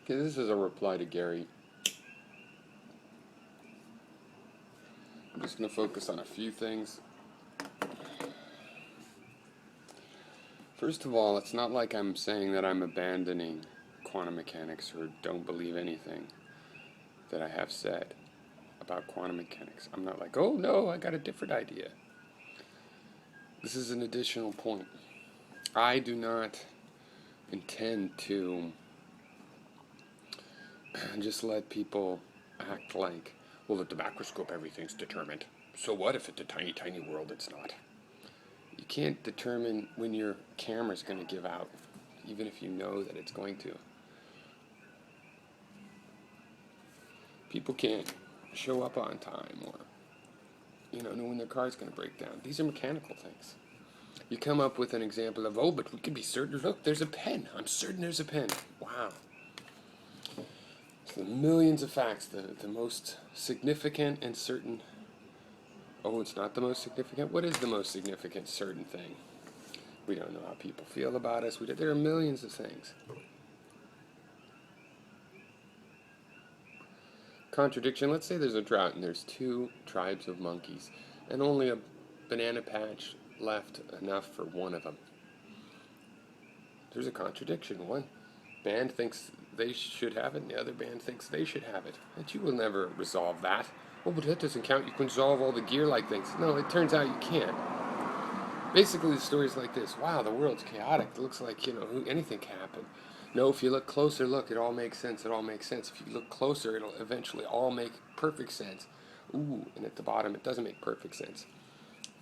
Okay, this is a reply to Gary. I'm just going to focus on a few things. First of all, it's not like I'm saying that I'm abandoning quantum mechanics or don't believe anything that I have said about quantum mechanics. I'm not like, oh no, I got a different idea. This is an additional point. I do not intend to just let people act like, well, at the macroscope everything's determined. So what if it's a tiny, tiny world it's not? You can't determine when your camera's going to give out, even if you know that it's going to. People can't show up on time or, know when their car's going to break down. These are mechanical things. You come up with an example of, oh, but we can be certain, look, there's a pen. I'm certain there's a pen. Wow. So the millions of facts, the most significant and certain. Oh, it's not the most significant? What is the most significant certain thing? We don't know how people feel about us. There are millions of things. Contradiction. Let's say there's a drought and there's 2 tribes of monkeys and only a banana patch left enough for one of them. There's a contradiction. One band thinks they should have it and the other band thinks they should have it. And you will never resolve that. Oh, but that doesn't count. You can solve all the gear-like things. No, it turns out you can't. Basically, the story's like this. Wow, the world's chaotic. It looks like, anything can happen. No, if you look closer, look, it all makes sense. It all makes sense. If you look closer, it'll eventually all make perfect sense. Ooh, and at the bottom, it doesn't make perfect sense.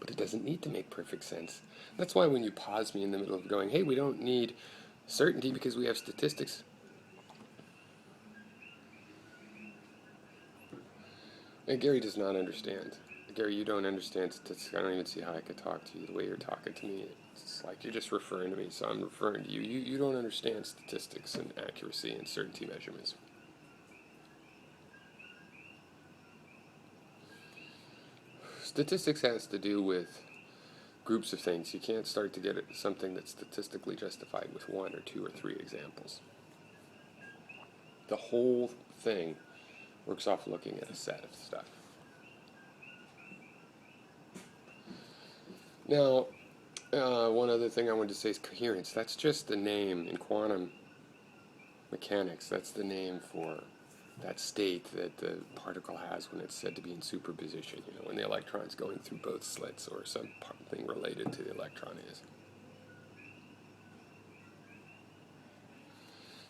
But it doesn't need to make perfect sense. That's why when you pause me in the middle of going, hey, we don't need certainty because we have statistics. And Gary does not understand. Gary, you don't understand statistics. I don't even see how I could talk to you the way you're talking to me. It's like you're just referring to me, so I'm referring to you. You don't understand statistics and accuracy and certainty measurements. Statistics has to do with groups of things. You can't start to get something that's statistically justified with 1 or 2 or 3 examples. The whole thing works off looking at a set of stuff. Now, one other thing I wanted to say is coherence. That's just the name in quantum mechanics. That's the name for that state that the particle has when it's said to be in superposition. When the electron's going through both slits or something related to the electron is.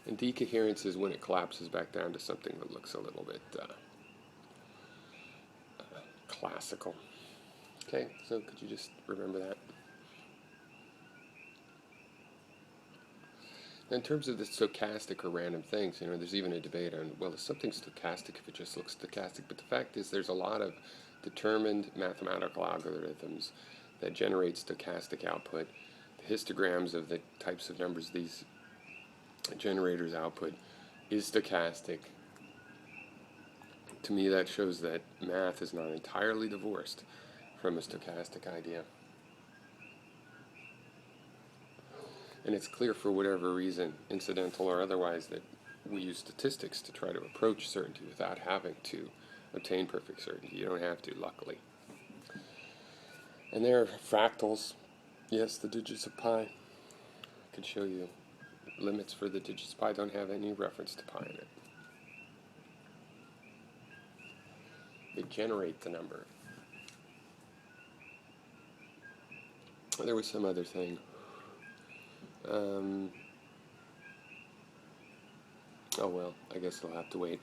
And decoherence is when it collapses back down to something that looks a little bit classical. Okay, so could you just remember that? In terms of the stochastic or random things, there's even a debate on, well, is something stochastic if it just looks stochastic? But the fact is there's a lot of determined mathematical algorithms that generate stochastic output. The histograms of the types of numbers these generators output is stochastic. To me, that shows that math is not entirely divorced from a stochastic idea. And it's clear for whatever reason, incidental or otherwise, that we use statistics to try to approach certainty without having to obtain perfect certainty. You don't have to, luckily. And there are fractals. Yes, the digits of pi. I could show you limits for the digits of pi. Don't have any reference to pi in it. They generate the number. There was some other thing. Oh well, I guess I'll have to wait.